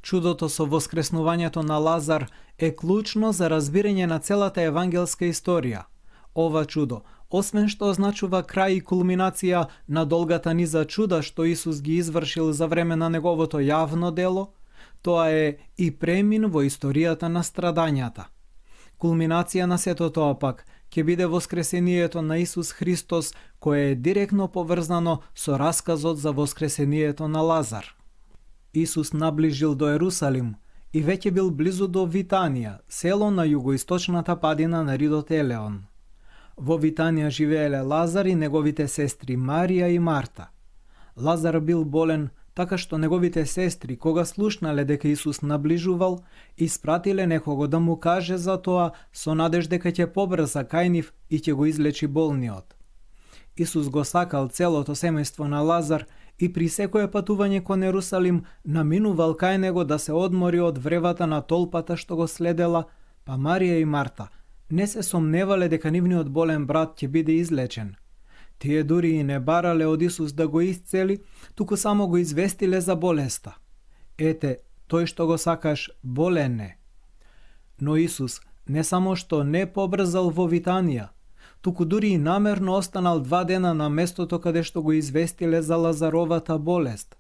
Чудото со воскреснувањето на Лазар е клучно за разбирање на целата евангелска историја. Ова чудо, освен што означува крај и кулминација на долгата низа чуда што Исус ги извршил за време на неговото јавно дело, тоа е и премин во историјата на страдањата. Кулминација на сето тоа пак ќе биде воскресението на Исус Христос, кое е директно поврзано со расказот за воскресението на Лазар. Исус наближил до Ерусалим и веќе бил близу до Витанија, село на југоисточната падина на ридот Елеон. Во Витанија живееле Лазар и неговите сестри Марија и Марта. Лазар бил болен, така што неговите сестри, кога слушнале дека Исус наближувал, испратиле некого да му каже за тоа со надеж дека ќе побрза кај нив и ќе го излечи болниот. Исус го сакал целото семејство на Лазар и при секое патување кон Ерусалим наминувал кај него да се одмори од вревата на толпата што го следела, па Марија и Марта не се сомневале дека нивниот болен брат ќе биде излечен. Тие дури и не барале од Исус да го исцели, туку само го известиле за болеста. Ете, тој што го сакаш, болен е. Но Исус не само што не побрзал во Витанија, туку дури и намерно останал 2 дена на местото каде што го известиле за Лазаровата болест.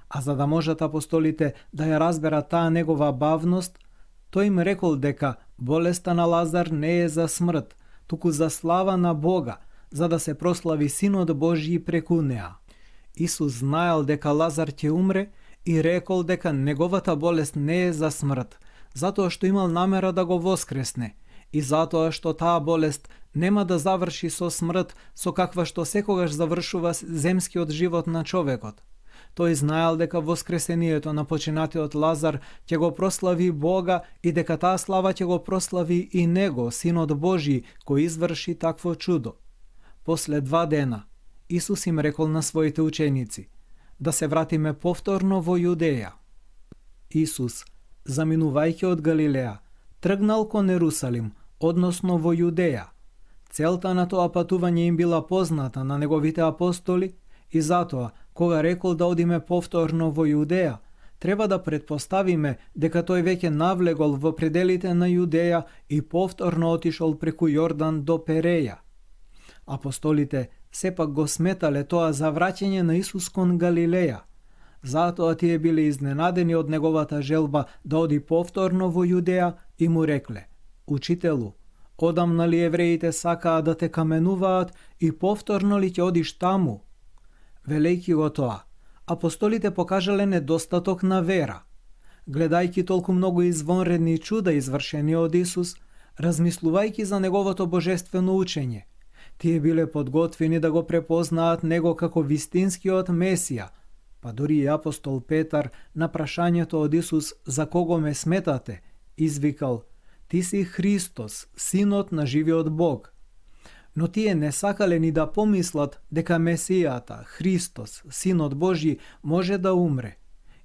А за да можат апостолите да ја разберат таа негова бавност, тој им рекол дека болеста на Лазар не е за смрт, туку за слава на Бога, за да се прослави Синот Божји преку неа. Исус знаел дека Лазар ќе умре и рекол дека неговата болест не е за смрт, затоа што имал намера да го воскресне и затоа што таа болест нема да заврши со смрт, со каква што секогаш завршува земскиот живот на човекот. Тој знаел дека воскресението на починатиот Лазар ќе го прослави Бога и дека таа слава ќе го прослави и него, Синот Божји, кој изврши такво чудо. После 2 дена, Исус им рекол на своите ученици да се вратиме повторно во Јудеја. Исус, заминувајќи од Галилеја, тргнал кон Ерусалим, односно во Јудеја. Целта на тоа патување им била позната на неговите апостоли и затоа, кога рекол да одиме повторно во Јудеја, треба да предпоставиме дека тој веќе навлегол во пределите на Јудеја и повторно отишол преку Јордан до Переја. Апостолите сепак го сметале тоа за враќање на Исус кон Галилеја. Затоа тие биле изненадени од неговата желба да оди повторно во Јудеја и му рекле: Учителу, одамна ли евреите сакаа да те каменуваат и повторно ли ќе одиш таму? Велејќи го тоа, апостолите покажале недостаток на вера. Гледајќи толку многу извонредни чуда извршени од Исус, размислувајќи за неговото божествено учење, тие биле подготвени да го препознаат него како вистинскиот Месија, па дури и апостол Петар на прашањето од Исус за кого ме сметате, извикал: Ти си Христос, Синот на живиот Бог. Но тие не сакале ни да помислат дека Месијата, Христос, Синот Божји, може да умре.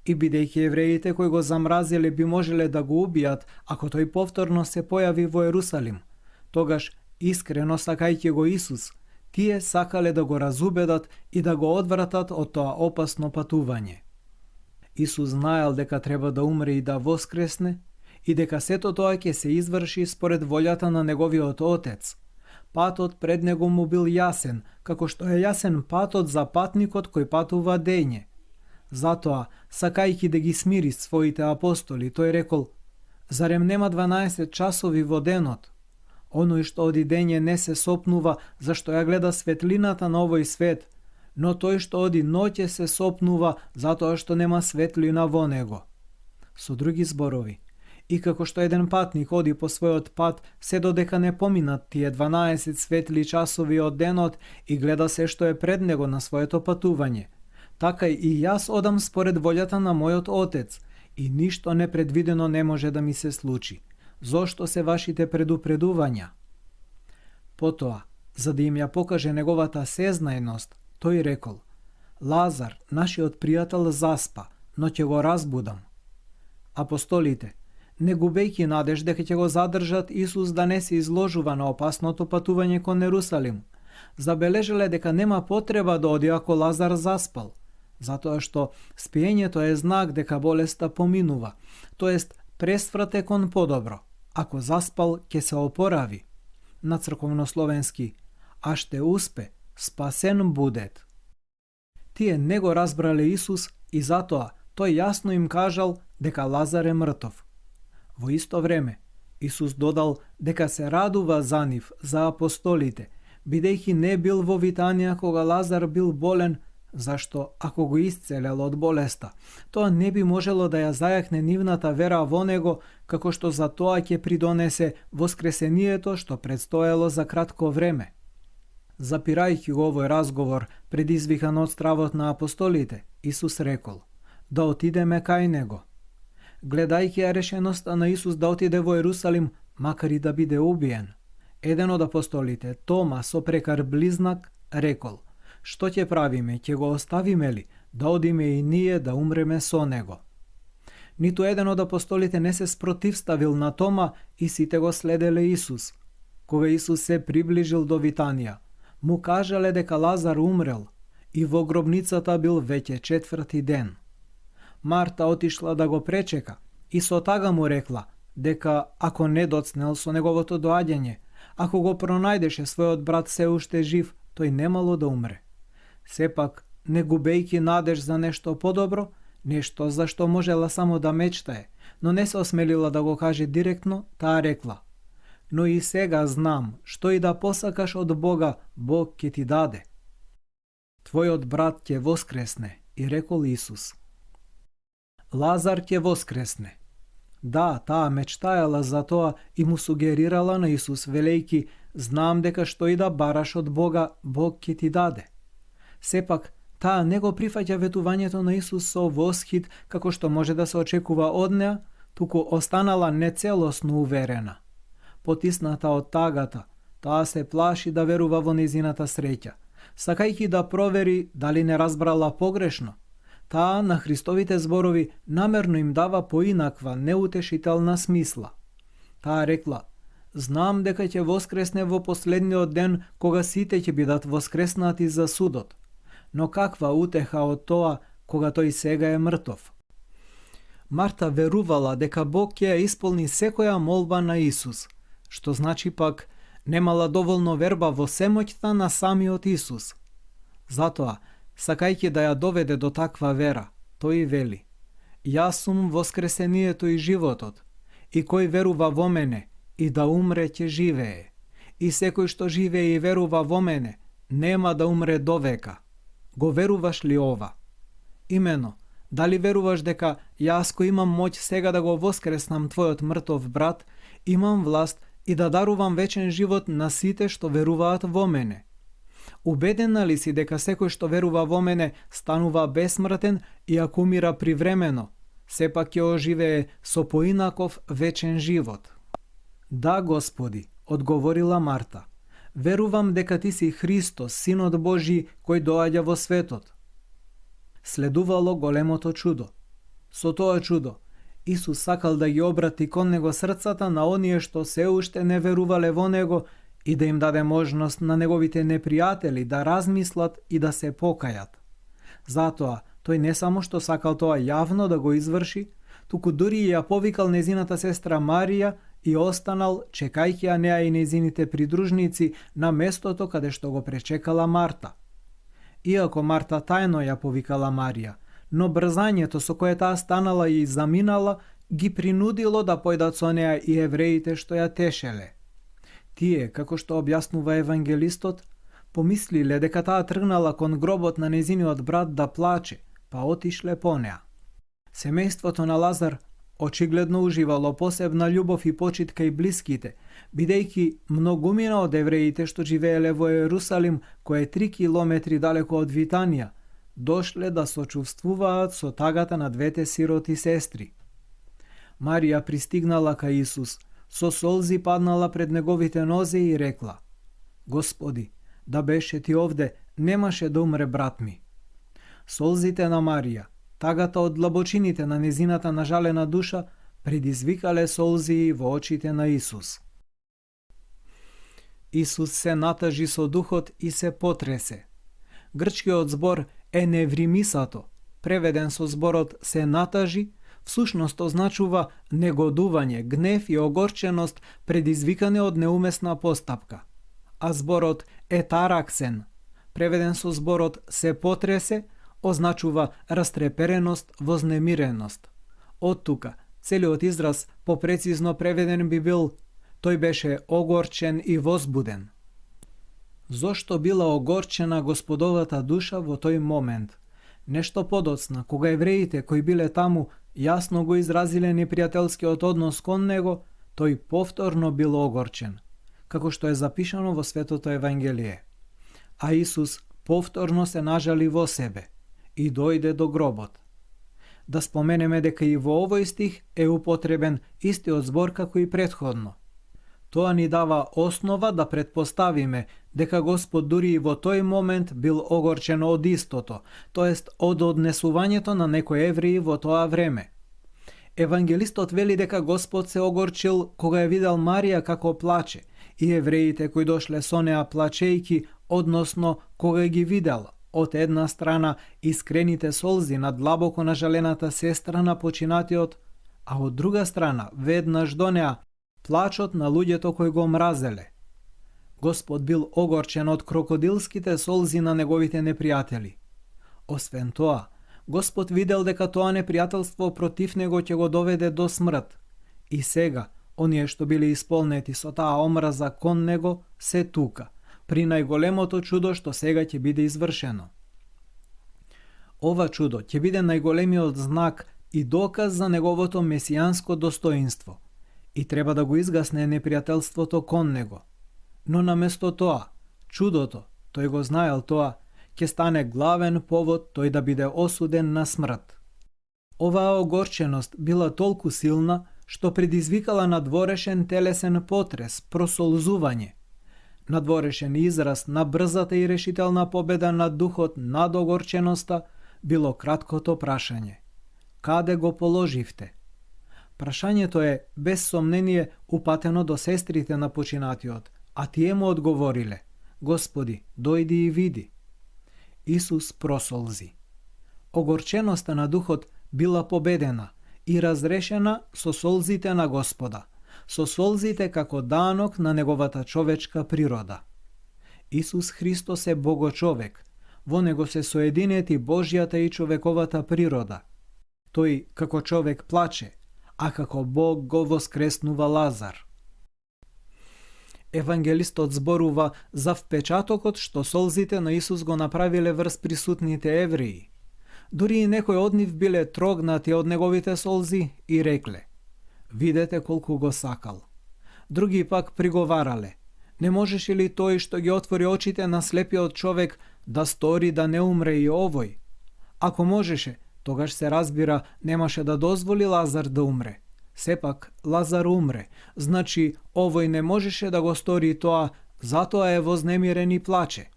И бидејќи евреите кои го замразиле би можеле да го убијат ако тој повторно се појави во Ерусалим, тогаш искрено сакајќи го Исус, тие сакале да го разубедат и да го одвратат од тоа опасно патување. Исус знаел дека треба да умре и да воскресне и дека сето тоа ќе се изврши според волјата на неговиот Отец. Патот пред него му бил јасен, како што е јасен патот за патникот кој патува дење. Затоа, сакајќи да ги смири своите апостоли, тој рекол: Зарем нема 12 часови во денот? Оној што оди дење не се сопнува, зашто ја гледа светлината на овој свет, но тој што оди ноќе се сопнува, затоа што нема светлина во него. Со други зборови, и како што еден патник оди по својот пат, се додека не поминат тие 12 светли часови од денот и гледа се што е пред него на своето патување, така и јас одам според волјата на мојот Отец, и ништо непредвидено не може да ми се случи. Зошто се вашите предупредувања? Потоа, за да им ја покаже неговата сезнајност, тој рекол: Лазар, нашиот пријател, заспа, но ќе го разбудам. Апостолите, не губејќи надеж дека ќе го задржат Исус да не се изложува на опасното патување кон Ерусалим, забележале дека нема потреба да оди ако Лазар заспал. затоа што спиењето е знак дека болеста поминува, тоест пресврте кон подобро. Ако заспал, ќе се опорави. На црковнословенски, а ще успе, спасен будет. Тие не го разбрале Исус и затоа тој јасно им кажал дека Лазар е мртов. Во исто време, Исус додал дека се радува за нив, за апостолите, бидејќи не бил во Витанија кога Лазар бил болен, зашто ако го исцелел од болеста, тоа не би можело да ја зајакне нивната вера во него, како што за тоа ќе придонесе воскресението што предстоело за кратко време. Запирајќи го овој разговор, предизвикан од стравот на апостолите, Исус рекол: да отидеме кај него. Гледајќи ја решеноста на Исус да отиде во Ерусалим, макар и да биде убиен, еден од апостолите, Тома, сопрекар близнак, рекол: што ќе правиме, ќе го оставиме ли, да одиме и ние да умреме со него? Ниту еден од апостолите не се спротивставил на Тома и сите го следеле Исус. Кога Исус се приближил до Витанија, му кажале дека Лазар умрел и во гробницата бил веќе 4ти ден. Марта отишла да го пречека и со тага му рекла дека ако не доцнел со неговото доаѓање, ако го пронајдеше својот брат се уште жив, тој немало да умре. Сепак, не губејќи надеж за нешто подобро, нешто за што можела само да мечтае, но не се осмелила да го каже директно, таа рекла: но и сега знам, што и да посакаш од Бога, Бог ќе ти даде. Твојот брат ќе воскресне, и рекол Исус. Лазар ќе воскресне. Да, таа мечтаела за тоа и му сугерирала на Исус, велејки: знам дека што и да бараш од Бога, Бог ќе ти даде. Сепак, таа не го прифаќа ветувањето на Исус со восхит, како што може да се очекува од неа, туку останала нецелосно уверена. Потисната од тагата, таа се плаши да верува во незината среќа, сакајќи да провери дали не разбрала погрешно. Таа на Христовите зборови намерно им дава поинаква, неутешителна смисла. Таа рекла: знам дека ќе воскресне во последниот ден, кога сите ќе бидат воскреснати за судот. Но каква утеха од тоа, кога тој сега е мртов? Марта верувала дека Бог ќе ја исполни секоја молба на Исус, што значи пак немала доволно верба во семоќта на самиот Исус. Затоа, сакајќи да ја доведе до таква вера, тој вели: јас сум воскресението и животот, и кој верува во мене, и да умре ќе живее. И секој што живее и верува во мене, нема да умре довека. Го веруваш ли ова? Имено, дали веруваш дека јас кој имам моќ сега да го воскреснам твојот мртов брат, имам власт и да дарувам вечен живот на сите што веруваат во мене? Убедена ли си дека секој што верува во мене станува бесмртен и ако умира привремено, сепак ќе оживее со поинаков вечен живот? Да, Господи, одговорила Марта. Верувам дека ти си Христос, Синот Божи, кој доаѓа во светот. Следувало големото чудо. Со тоа чудо, Исус сакал да ги обрати кон него срцата на оние што се уште не верувале во него и да им даде можност на неговите непријатели да размислат и да се покајат. Затоа, тој не само што сакал тоа јавно да го изврши, туку дури ја повикал незината сестра Марија и останал, чекајќи ја неа и незините придружници на местото каде што го пречекала Марта. Иако Марта тајно ја повикала Марија, но брзањето со кое таа станала и заминала ги принудило да појдат со неа и евреите што ја тешеле. Тие, како што објаснува евангелистот, помислиле дека таа тргнала кон гробот на незиниот брат да плаче, па отишле по неа. Семејството на Лазар очигледно уживало посебна љубов и почит кај блиските, бидејќи многумина од евреите што живееле во Ерусалим, кој е 3 километри далеко од Витанија, дошле да сочувствуваат со тагата на двете сироти сестри. Марија пристигнала кај Исус, со солзи паднала пред неговите нозе и рекла: Господи, да беше ти овде, немаше да умре брат ми. Солзите на Марија, тагата од длабочините на незината нажалена душа, предизвикале солзи во очите на Исус. Исус се натажи со духот и се потресе. Грчкиот збор еневримисато, преведен со зборот се натажи, всушност означува негодување, гнев и огорченост предизвикане од неумесна постапка. А зборот етараксен, преведен со зборот се потресе, означува растрепереност, вознемиреност. Од тука, целиот израз попрецизно преведен би бил тој беше огорчен и возбуден. Зошто била огорчена Господовата душа во тој момент? Нешто подоцна, кога евреите кои биле таму јасно го изразиле непријателскиот однос кон него, тој повторно бил огорчен, како што е запишано во Светото Евангелие. А Исус повторно се нажали во себе и дојде до гробот. Да споменеме дека и во овој стих е употребен истиот збор како и претходно. Тоа ни дава основа да предпоставиме дека Господ дури и во тој момент бил огорчен од истото, тоест од однесувањето на некои евреи во тоа време. Евангелистот вели дека Господ се огорчил кога ја видел Марија како плаче и евреите кои дошле со неа плачејки, односно кога ги видел од една страна искрените солзи над длабоко нажалената сестра на починатиот, а од друга страна веднаш до неа плачот на луѓето кои го мразеле. Господ бил огорчен од крокодилските солзи на неговите непријатели. Освен тоа, Господ видел дека тоа непријателство против него ќе го доведе до смрт. И сега, оние што биле исполнети со таа омраза кон него, се тука, при најголемото чудо што сега ќе биде извршено. Ова чудо ќе биде најголемиот знак и доказ за неговото месијанско достоинство и треба да го изгасне непријателството кон него. Но наместо тоа, чудото, тој го знаел тоа, ќе стане главен повод тој да биде осуден на смрт. Оваа огорченост била толку силна, што предизвикала надворешен телесен потрес, просолзување. Надворешен израз на брзата и решителна победа над духот над огорченоста било краткото прашање. Каде го положивте? Прашањето е, без сомнение, упатено до сестрите на починатиот, а тие му одговориле: Господи, дојди и види. Исус просолзи. Огорченоста на духот била победена и разрешена со солзите на Господа, со солзите како данок на неговата човечка природа. Исус Христос е Богочовек, во него се соединети Божјата и човековата природа. Тој како човек плаче, а како Бог го воскреснува Лазар. Евангелистот зборува за впечатокот што солзите на Исус го направиле врз присутните евреи. Дури и некои од нив биле трогнати од неговите солзи и рекле: видете колку го сакал. Други пак приговарале: не можеше ли тој што ги отвори очите на слепиот човек да стори да не умре и овој? Ако можеше, тогаш се разбира немаше да дозволи Лазар да умре. Сепак Лазар умре, значи овој не можеше да го стори тоа, затоа е вознемирен и плаче.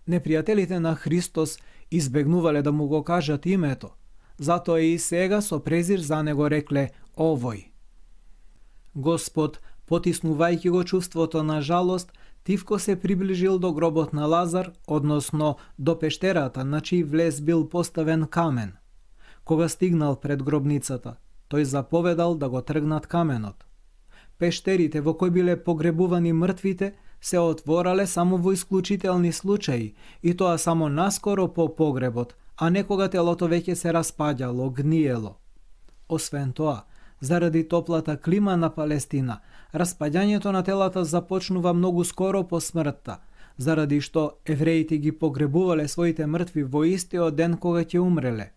Непријателите на Христос избегнувале да му го кажат името, затоа и сега со презир за него рекле овој. Господ, потиснувајќи го чувството на жалост, тивко се приближил до гробот на Лазар, односно до пештерата на чиј влез бил поставен камен. Кога стигнал пред гробницата, тој заповедал да го тргнат каменот. Пештерите во кои биле погребувани мртвите се отворале само во исклучителни случаи и тоа само наскоро по погребот, а не кога телото веќе се распаѓало, гниело. Освен тоа, заради топлата клима на Палестина, распаѓањето на телата започнува многу скоро по смртта, заради што евреите ги погребувале своите мртви во истиот ден кога ќе умреле.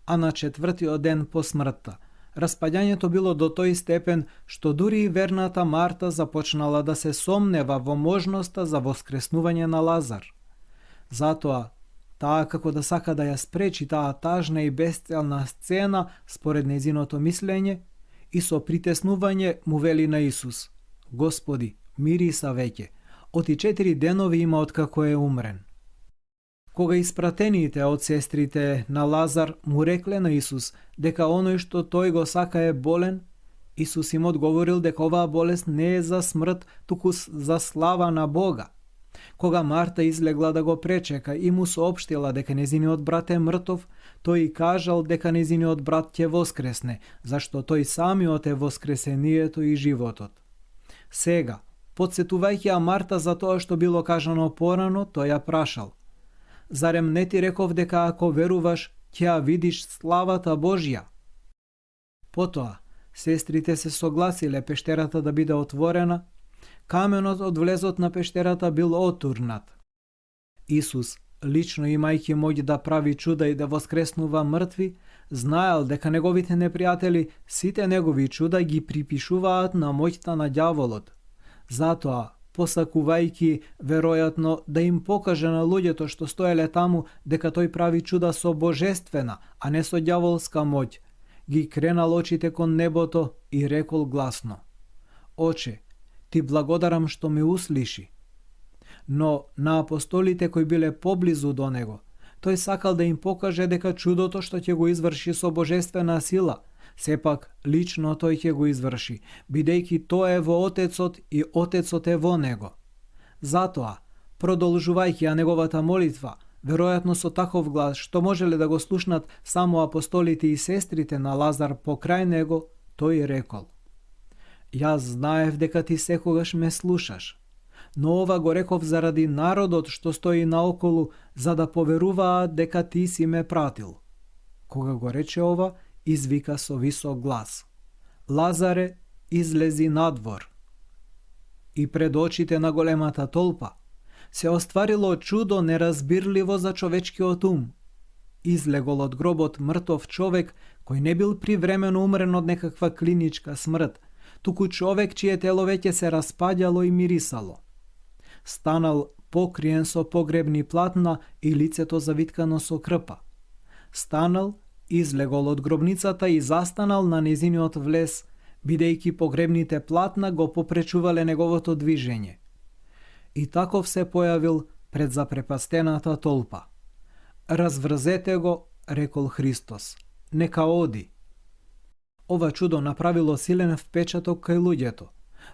А на 4-тиот ден по смртта, распаѓањето било до тој степен што дури и верната Марта започнала да се сомнева во можноста за воскреснување на Лазар. Затоа, таа како да сака да ја спречи таа тажна и бесцелна сцена според нејзиното мислење, и со притеснување му вели на Исус: Господи, мириса веќе, оти 4 денови има откако е умрен. Кога испратените од сестрите на Лазар му рекле на Исус дека оној што тој го сака е болен, Исус им одговорил дека оваа болест не е за смрт, туку за слава на Бога. Кога Марта излегла да го пречека и му соопштила дека незиниот брат е мртов, тој и кажал дека незиниот брат ќе воскресне, зашто тој самиот е воскресението и животот. Сега, подсетувајќи ја Марта за тоа што било кажано порано, тој ја прашал: Зарем не ти реков дека ако веруваш, ќе ја видиш славата Божја? Потоа, сестрите се согласиле пештерата да биде отворена. Каменот од влезот на пештерата бил отурнат. Исус, лично имајќи моќ да прави чуда и да воскреснува мртви, знаел дека неговите непријатели сите негови чуда ги припишуваат на моќта на ѓаволот. Затоа, посакувајќи веројатно да им покаже на луѓето што стоеле таму дека тој прави чуда со божествена, а не со ѓаволска моќ, ги кренал очите кон небото и рекол гласно: Оче, ти благодарам што ме услиши. Но на апостолите кои биле поблизу до него, тој сакал да им покаже дека чудото што ќе го изврши со божествена сила, сепак лично тој ќе го изврши, бидејќи тој е во Отецот и Отецот е во него. Затоа, продолжувајќи ја неговата молитва, веројатно со таков глас што можеле да го слушнат само апостолите и сестрите на Лазар покрај него, тој рекол: Јас знаев дека ти секогаш ме слушаш, но ова го реков заради народот што стои наоколу, за да поверуваат дека ти си ме пратил. Кога го рече ова, извика со висок глас: Лазаре, излези надвор. И пред очите на големата толпа се остварило чудо неразбирливо за човечкиот ум. Излегол од гробот мртов човек кој не бил привремено умрен од некаква клиничка смрт, туку човек чие тело веќе се распаѓало и мирисало. Станал покриен со погребни платна и лицето завиткано со крпа. Станал, излегол од гробницата и застанал на незиниот влез, бидејќи погребните платна го попречувале неговото движење. И таков се појавил пред запрепастената толпа. Разврзете го, рекол Христос, нека оди. Ова чудо направило силен впечаток кај луѓето.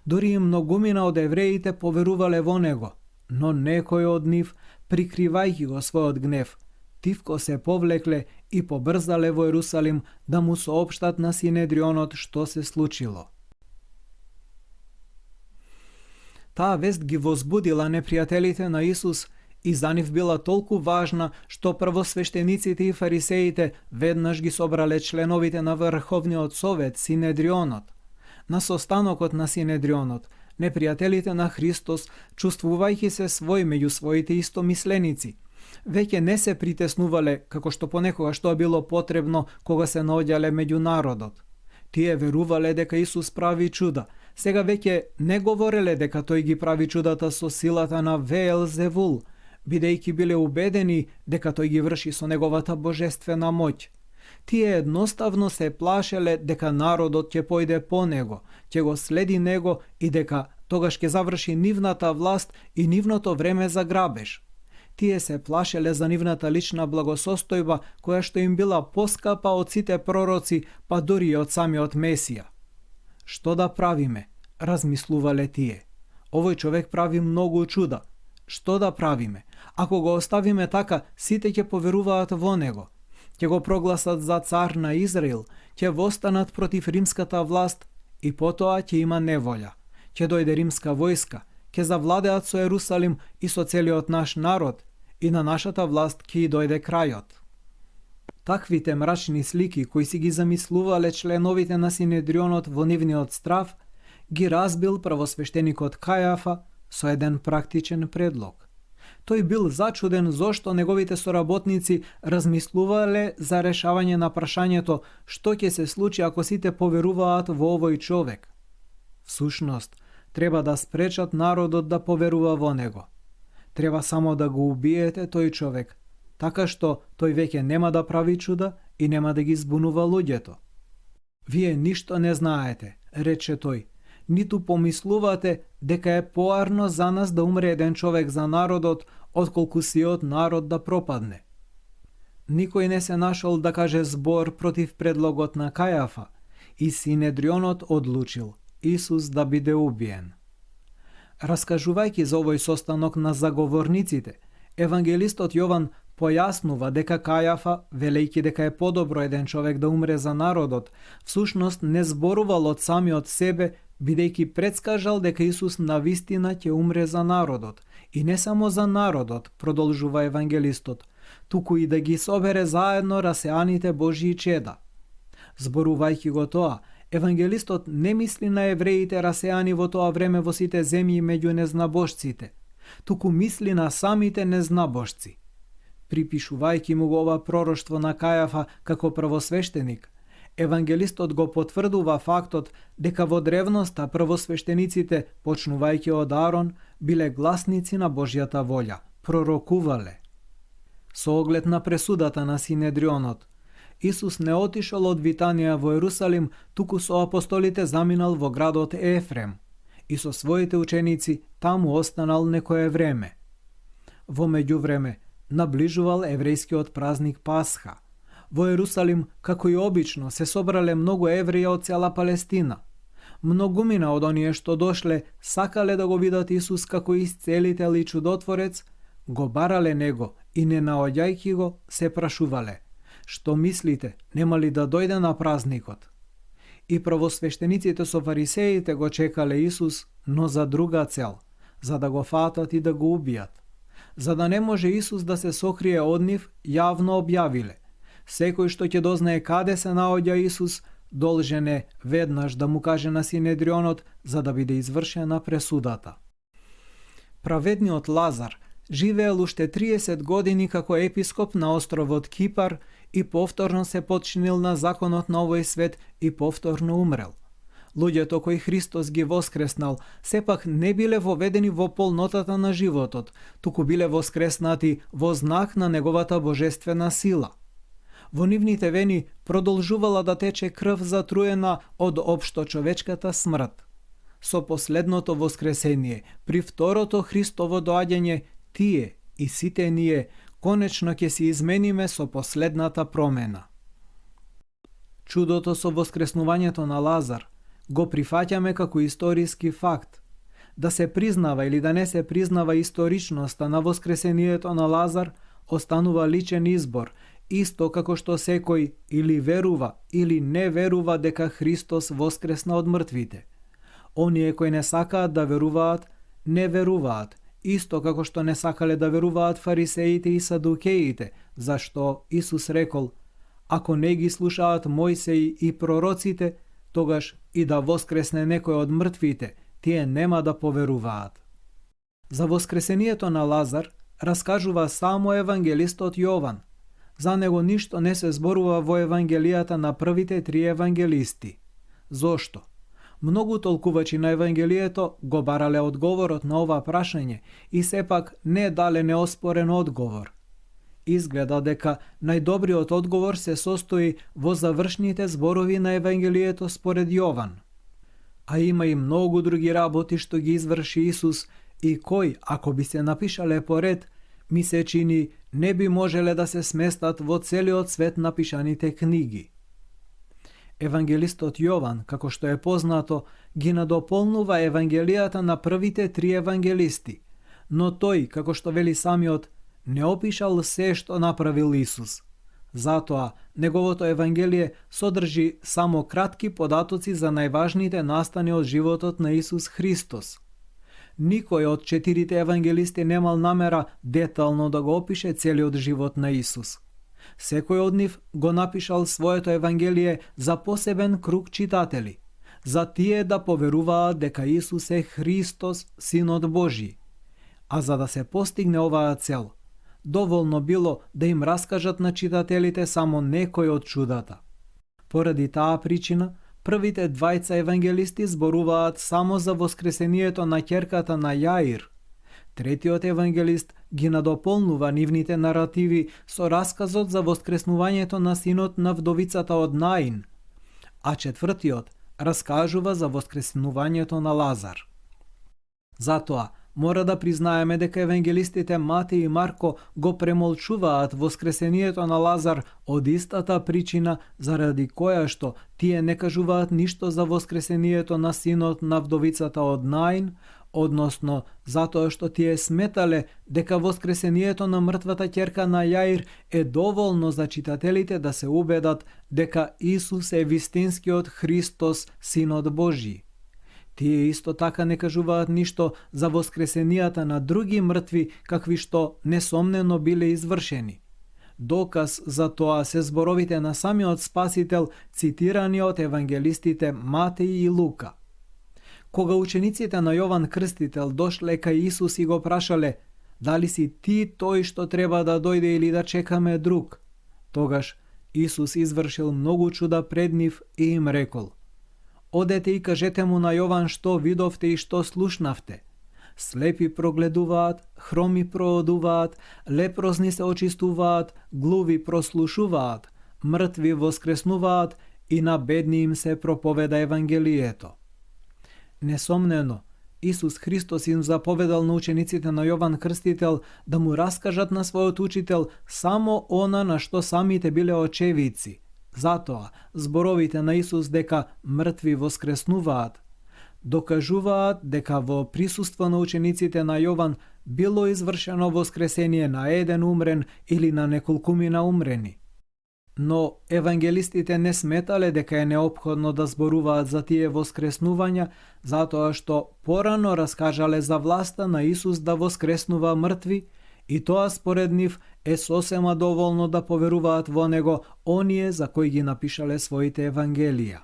Дури и многумина од евреите поверувале во него, но некои од нив, прикривајќи го својот гнев, тивко се повлекле и побрзале во Ерусалим да му соопштат на Синедрионот што се случило. Таа вест ги возбудила непријателите на Исус и за нив била толку важна што првосвештениците и фарисеите веднаш ги собрале членовите на Врховниот совет, Синедрионот. На состанокот на Синедрионот, непријателите на Христос, чувствувајќи се свој меѓу своите истомисленици, веќе не се притеснувале како што понекогаш тоа било потребно кога се наоѓале меѓу народот. Тие верувале дека Исус прави чуда. Сега веќе не говореле дека тој ги прави чудата со силата на Веелзевул, бидејќи биле убедени дека тој ги врши со неговата божествена моќ. Тие едноставно се плашеле дека народот ќе појде по него, ќе го следи него и дека тогаш ќе заврши нивната власт и нивното време за грабеж. Тие се плашеле за нивната лична благосостојба, која што им била поскапа од сите пророци, па дури и од самиот Месија. Што да правиме? Размислувале тие. Овој човек прави многу чуда. Што да правиме? Ако го оставиме така, сите ќе поверуваат во него. Ќе го прогласат за цар на Израил, ќе востанат против римската власт и потоа ќе има неволја. Ќе дојде римска војска, ќе завладеат со Ерусалим и со целиот наш народ, и на нашата власт ќе и дојде крајот. Таквите мрачни слики кои си ги замислувале членовите на Синедрионот во нивниот страв, ги разбил првосвештеникот Кајафа со еден практичен предлог. Тој бил зачуден зошто неговите соработници размислувале за решавање на прашањето што ќе се случи ако сите поверуваат во овој човек. Всушност, треба да спречат народот да поверува во него. Треба само да го убиете тој човек, така што тој веќе нема да прави чуда и нема да ги збунува луѓето. Вие ништо не знаете, рече тој, ниту помислувате дека е поарно за нас да умре еден човек за народот, отколку сиот народ да пропадне. Никој не се нашол да каже збор против предлогот на Кајафа и Синедрионот одлучил Исус да биде убиен. Раскажувајќи за овој состанок на заговорниците, евангелистот Јован појаснува дека Кајафа, велејќи дека е подобро еден човек да умре за народот, всушност не зборувал од самиот себе, бидејќи предскажал дека Исус навистина ќе умре за народот. И не само за народот, продолжува евангелистот, туку и да ги собере заедно расеаните Божји чеда. Зборувајќи го тоа, евангелистот не мисли на евреите расеани во тоа време во сите земји меѓу незнабожците, туку мисли на самите незнабожци. Припишувајќи му го ова пророштво на Кајафа како првосвештеник, евангелистот го потврдува фактот дека во древноста првосвештениците, почнувајќи од Арон, биле гласници на Божјата волја, пророкувале. Со оглед на пресудата на Синедрионот, Исус не отишол од Витанија во Ерусалим, туку со апостолите заминал во градот Ефрем и со своите ученици таму останал некое време. Во меѓувреме, наближувал еврејскиот празник Пасха. Во Ерусалим, како и обично, се собрале многу евреи од цела Палестина. Многумина од оние што дошле, сакале да го видат Исус како исцелител и чудотворец, го барале него и не наоѓајќи го, се прашувале: што мислите, нема ли да дојде на празникот? И првосвештениците со фарисеите го чекале Исус, но за друга цел, за да го фатат и да го убијат. За да не може Исус да се сокрие од нив, јавно објавиле: секој што ќе дознае каде се наоѓа Исус, должен е веднаш да му каже на Синедрионот, за да биде извршена пресудата. Праведниот Лазар живеел уште 30 години како епископ на островот Кипар и повторно се подчинил на законот на овој свет и повторно умрел. Луѓето кои Христос ги воскреснал, сепак не биле воведени во полнотата на животот, туку биле воскреснати во знак на неговата божествена сила. Во нивните вени продолжувала да тече крв затруена од општо човечката смрт. Со последното воскресение, при второто Христово доаѓање, тие и сите ние конечно ќе се измениме со последната промена. Чудото со воскреснувањето на Лазар го прифаќаме како историски факт. Да се признава или да не се признава историчноста на воскресението на Лазар останува личен избор, исто како што секој или верува или не верува дека Христос воскресна од мртвите. Оние кои не сакаат да веруваат, не веруваат, исто како што не сакале да веруваат фарисеите и садукеите, зашто Исус рекол: ако не ги слушаат Мојсеј и пророците, тогаш и да воскресне некој од мртвите, тие нема да поверуваат. За воскресението на Лазар раскажува само евангелистот Јован. За него ништо не се зборува во евангелијата на првите 3 евангелисти. Зошто? Многу толкувачи на евангелието го барале одговорот на ова прашање и сепак не дале неоспорен одговор. Изгледа дека најдобриот одговор се состои во завршните зборови на евангелието според Јован. А има и многу други работи што ги изврши Исус и кои, ако би се напишале поред, ми се чини не би можеле да се сместат во целиот свет напишаните книги. Евангелистот Јован, како што е познато, ги надополнува евангелијата на првите 3 евангелисти, но тој, како што вели самиот, не опишал се што направил Исус. Затоа, неговото евангелие содржи само кратки податоци за најважните настани од животот на Исус Христос. Никој од 4 евангелисти немал намера детално да го опише целиот живот на Исус. Секој од нив го напишал своето евангелие за посебен круг читатели, за тие да поверуваат дека Исус е Христос, Синот Божи. А за да се постигне оваа цел, доволно било да им раскажат на читателите само некој од чудата. Поради таа причина, првите 2 евангелисти зборуваат само за воскресението на ќерката на Јаир. Третиот евангелист ги надополнува нивните наративи со расказот за воскреснувањето на синот на вдовицата од Наин, а четвртиот раскажува за воскреснувањето на Лазар. Затоа, мора да признаеме дека евангелистите Мате и Марко го премолчуваат воскресението на Лазар од истата причина заради која што тие не кажуваат ништо за воскресението на синот на вдовицата од Наин, односно затоа што тие сметале дека воскресението на мртвата ќерка на Јаир е доволно за читателите да се убедат дека Исус е вистинскиот Христос, Синот Божји. Тие исто така не кажуваат ништо за воскресенијата на други мртви, какви што несомнено биле извршени. Доказ за тоа се зборовите на самиот Спасител, цитирани од евангелистите Матеј и Лука. Кога учениците на Јован Крстител дошле кај Исус и го прашале: "Дали си ти тој што треба да дојде или да чекаме друг?" Тогаш Исус извршил многу чуда пред нив и им рекол: "Одете и кажете му на Јован што видовте и што слушнавте. Слепи прогледуваат, хроми проодуваат, лепрозни се очистуваат, глуви прослушуваат, мртви воскреснуваат и на бедни им се проповеда Евангелието." Несомнено, Исус Христос им заповедал на учениците на Јован Крстител да му раскажат на својот учител само она на што самите биле очевидци. Затоа, зборовите на Исус дека мртви воскреснуваат, докажуваат дека во присуство на учениците на Јован било извршено воскресение на еден умрен или на неколкумина умрени. Но евангелистите не сметале дека е неопходно да зборуваат за тие воскреснувања, затоа што порано раскажале за власта на Исус да воскреснува мртви, и тоа според нив е сосема доволно да поверуваат во него оние за кои ги напишале своите евангелија.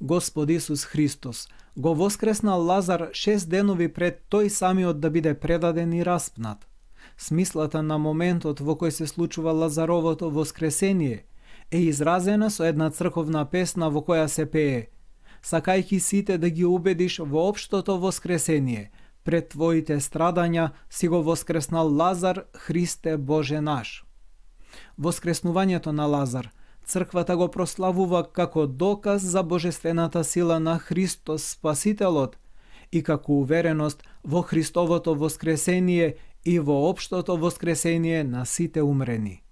Господ Исус Христос го воскреснал Лазар 6 денови пред тој самиот да биде предаден и распнат. Смислата на моментот во кој се случува Лазаровото воскресение е изразена со една црковна песна во која се пее: "Сакајќи сите да ги убедиш во општото воскресение, пред твоите страдања си го воскреснал Лазар, Христе Боже наш." Воскреснувањето на Лазар црквата го прославува како доказ за божествената сила на Христос Спасителот и како увереност во Христовото воскресение и во општото воскресение на сите умрени.